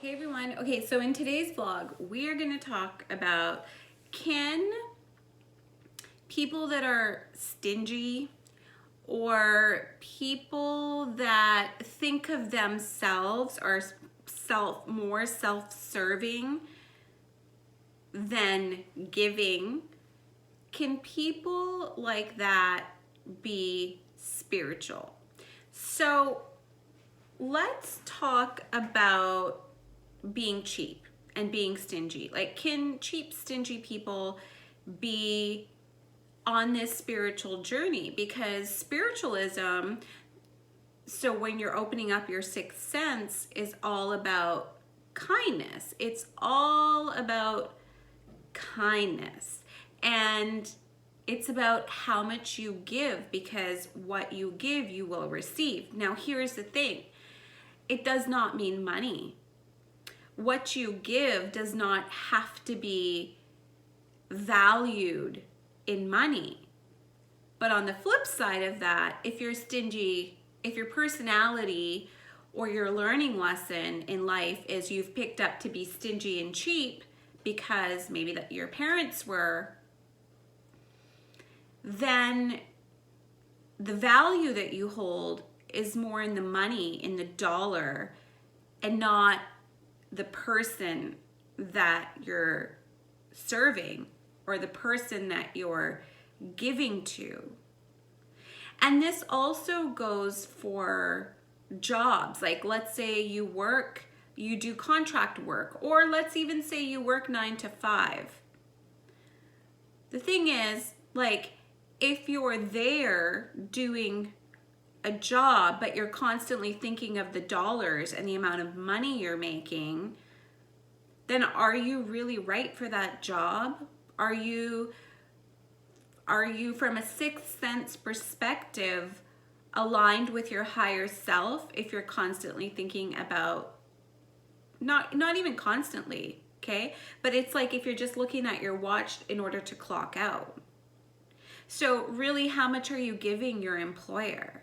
Hey everyone. Okay, so in today's vlog, we are going to talk about, can people that are stingy or people that think of themselves or more self-serving than giving, can people like that be spiritual? So let's talk about being cheap and being stingy. Like, can cheap, stingy people be on this spiritual journey? Because spiritualism, so when you're opening up your sixth sense, is all about kindness. It's all about kindness. And it's about how much you give, because what you give, you will receive. Now, here's the thing. It does not mean money. What you give does not have to be valued in money. But on the flip side of that, if you're stingy, if your personality or your learning lesson in life is you've picked up to be stingy and cheap because maybe that your parents were, then the value that you hold is more in the money, in the dollar, and not the person that you're serving or the person that you're giving to. And this also goes for jobs. Like, let's say you do contract work, or let's even say you work 9 to 5. The thing is, like, if you're there doing a job, but you're constantly thinking of the dollars and the amount of money you're making, then are you really right for that job? Are you from a sixth sense perspective aligned with your higher self if you're constantly thinking about, not even constantly, okay? But it's like if you're just looking at your watch in order to clock out. So really, how much are you giving your employer?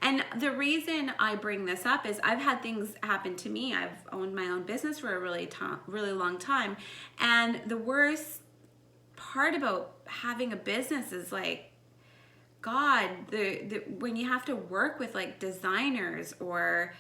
And the reason I bring this up is I've had things happen to me. I've owned my own business for a really long time. And the worst part about having a business is, like, God, when you have to work with like designers or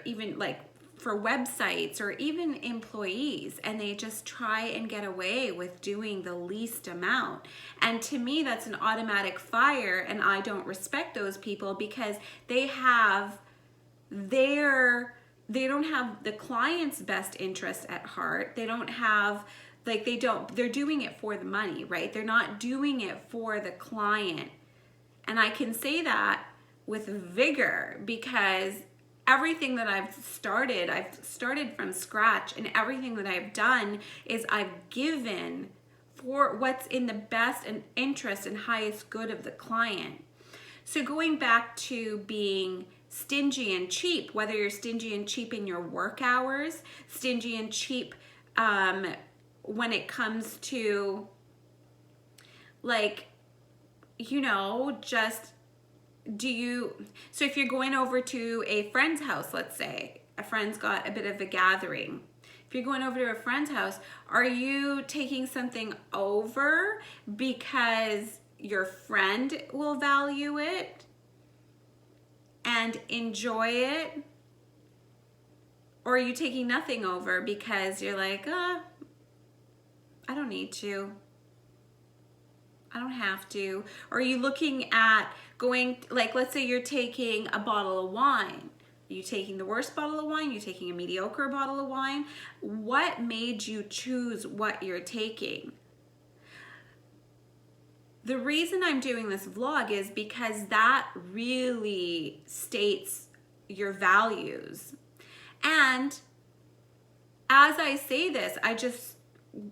even like for websites or even employees, and they just try and get away with doing the least amount. And to me, that's an automatic fire, and I don't respect those people because they don't have the client's best interest at heart. They don't have, like, they're doing it for the money, right? They're not doing it for the client. And I can say that with vigor because everything that I've started from scratch, and everything that I've done is I've given for what's in the best and interest and highest good of the client. So going back to being stingy and cheap, whether you're stingy and cheap in your work hours, stingy and cheap when it comes to, like, just so if you're going over to a friend's house, let's say a friend's got a bit of a gathering. If you're going over to a friend's house, are you taking something over because your friend will value it and enjoy it? Or are you taking nothing over because you're like, I don't need to. I don't have to. Or are you looking at going, like, let's say you're taking a bottle of wine. Are you taking the worst bottle of wine? Are you taking a mediocre bottle of wine? What made you choose what you're taking? The reason I'm doing this vlog is because that really states your values. And as I say this, I just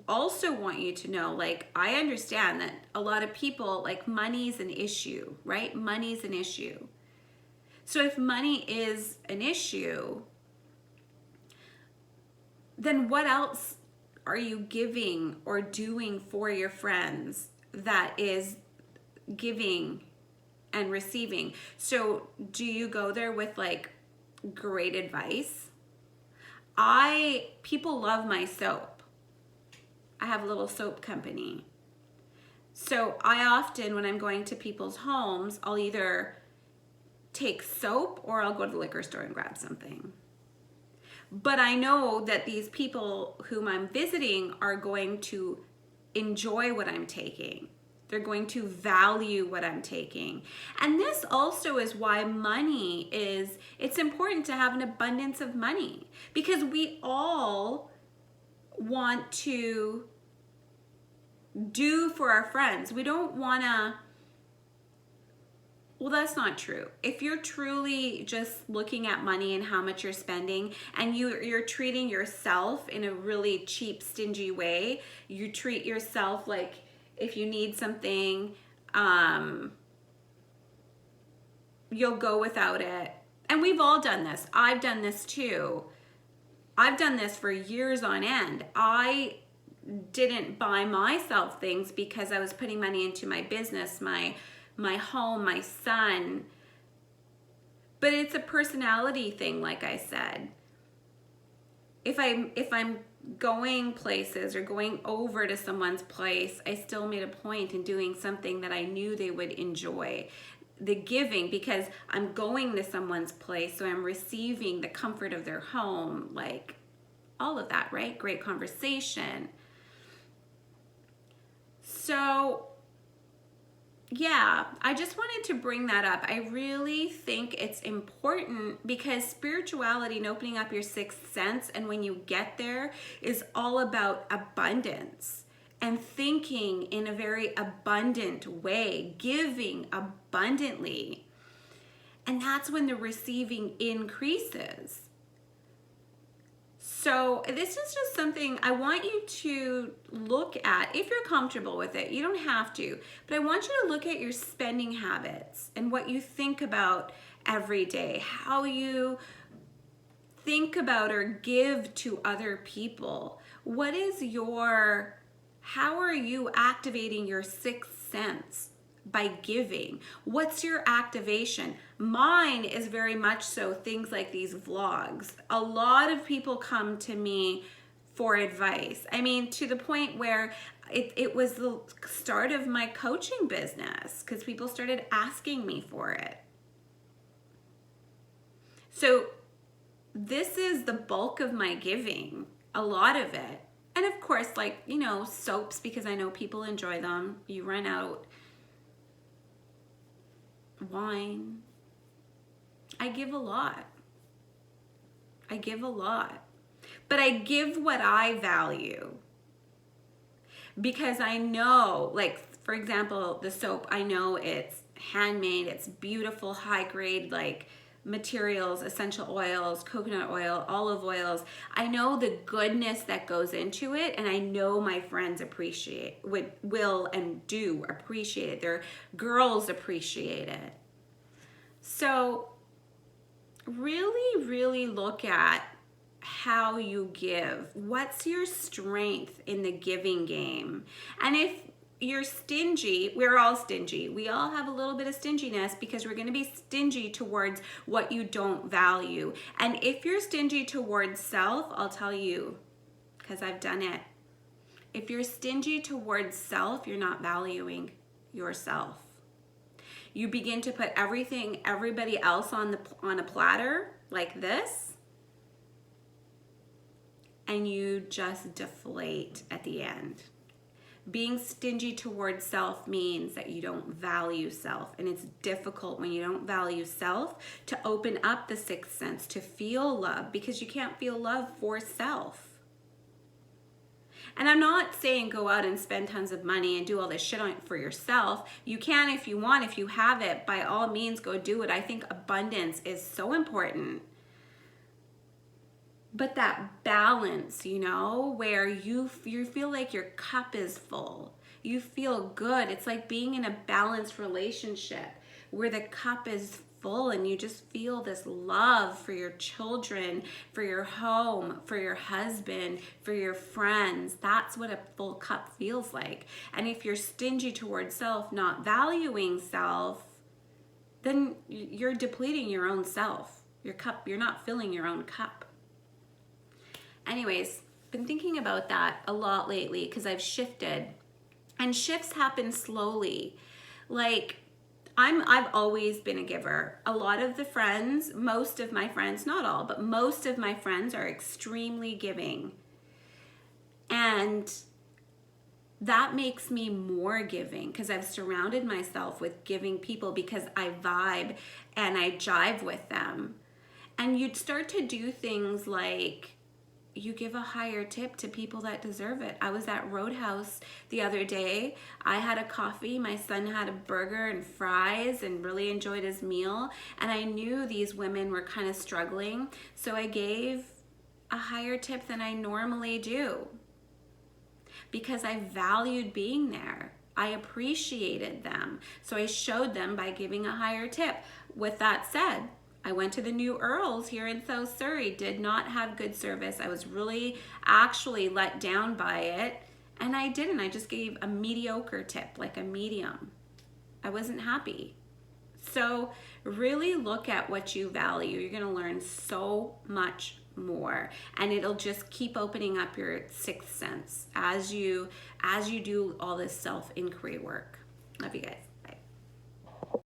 also want you to know, like, I understand that a lot of people, like, money's an issue, right? Money's an issue. So if money is an issue, then what else are you giving or doing for your friends that is giving and receiving? So do you go there with, like, great advice? People love my soap. I have a little soap company. So I often, when I'm going to people's homes, I'll either take soap or I'll go to the liquor store and grab something. But I know that these people whom I'm visiting are going to enjoy what I'm taking. They're going to value what I'm taking. And this also is why it's important to have an abundance of money, because we all want to do for our friends. We don't want to, well, that's not true. If you're truly just looking at money and how much you're spending, and you're treating yourself in a really cheap, stingy way, you treat yourself like if you need something, you'll go without it. And we've all done this. I've done this too. I've done this for years on end. I didn't buy myself things because I was putting money into my business, my home, my son. But it's a personality thing, like I said. If I'm going places or going over to someone's place, I still made a point in doing something that I knew they would enjoy. The giving, because I'm going to someone's place, so I'm receiving the comfort of their home, like all of that, right? Great conversation. So yeah, I just wanted to bring that up. I really think it's important because spirituality and opening up your sixth sense, and when you get there, is all about abundance and thinking in a very abundant way, giving abundantly. And that's when the receiving increases. So this is just something I want you to look at if you're comfortable with it. You don't have to, but I want you to look at your spending habits and what you think about every day, how you think about or give to other people. How are you activating your sixth sense? By giving. What's your activation? Mine is very much so things like these vlogs. A lot of people come to me for advice. I mean, to the point where it was the start of my coaching business because people started asking me for it. So this is the bulk of my giving, a lot of it. And of course, like, soaps, because I know people enjoy them. You run out. Wine. I give a lot. But I give what I value. Because I know, like, for example, the soap, I know it's handmade, it's beautiful, high grade, like, materials, essential oils, coconut oil, olive oils. I know the goodness that goes into it, and I know my friends will and do appreciate it. Their girls appreciate it. So really, really look at how you give. What's your strength in the giving game? And if you're stingy, we're all stingy. We all have a little bit of stinginess because we're going to be stingy towards what you don't value. And if you're stingy towards self, I'll tell you, because I've done it. If you're stingy towards self, you're not valuing yourself. You begin to put everybody else on a platter like this, and you just deflate at the end. Being stingy towards self means that you don't value self, and it's difficult when you don't value self to open up the sixth sense, to feel love, because you can't feel love for self. And I'm not saying go out and spend tons of money and do all this shit for yourself. You can if you want, if you have it, by all means go do it. I think abundance is so important. But that balance, where you feel like your cup is full. You feel good. It's like being in a balanced relationship where the cup is full and you just feel this love for your children, for your home, for your husband, for your friends. That's what a full cup feels like. And if you're stingy towards self, not valuing self, then you're depleting your own self. Your cup, you're not filling your own cup. Anyways, been thinking about that a lot lately because I've shifted, and shifts happen slowly. Like, I've always been a giver. A lot of the friends, most of my friends, not all, but most of my friends are extremely giving. And that makes me more giving because I've surrounded myself with giving people because I vibe and I jive with them. And you'd start to do things like you give a higher tip to people that deserve it. I was at Roadhouse the other day. I had a coffee. My son had a burger and fries and really enjoyed his meal. And I knew these women were kind of struggling. So I gave a higher tip than I normally do because I valued being there. I appreciated them. So I showed them by giving a higher tip. With that said, I went to the New Earls here in South Surrey, did not have good service. I was really actually let down by it, and I didn't. I just gave a mediocre tip, like a medium. I wasn't happy. So really look at what you value. You're gonna learn so much more, and it'll just keep opening up your sixth sense as you do all this self-inquiry work. Love you guys.